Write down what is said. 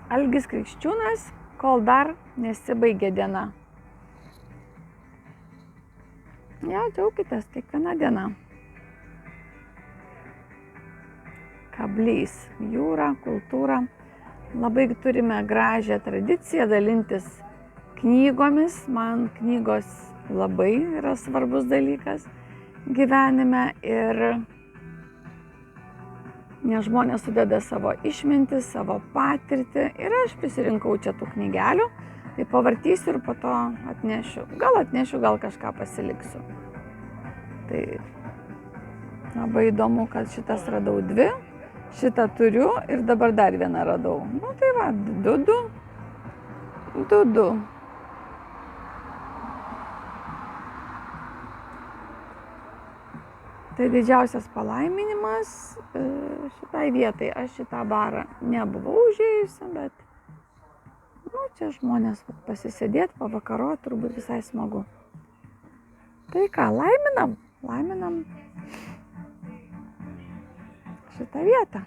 Algis Krikščiūnas, kol dar nesibaigė diena. Ja, džiaukitės kiekvieną dieną. Kablys, jūra, kultūra. Labai turime gražią tradiciją dalintis knygomis. Man knygos labai yra svarbus dalykas gyvenime ir nes žmonės sudeda savo išmintį, savo patirtį ir aš prisirinkau čia tų knygelių, tai pavartysiu ir po to atnešiu. Gal kažką pasiliksiu. Tai labai įdomu, kad šitas radau 2, šitą turiu ir dabar dar vieną radau. Nu tai va, 2. Tai didžiausias palaiminimas šitai vietai. Aš šitą barą nebuvau užėjusi, bet čia žmonės pasisėdėti, pavakaroti, turbūt visai smagu. Tai ką, laiminam šitą vietą.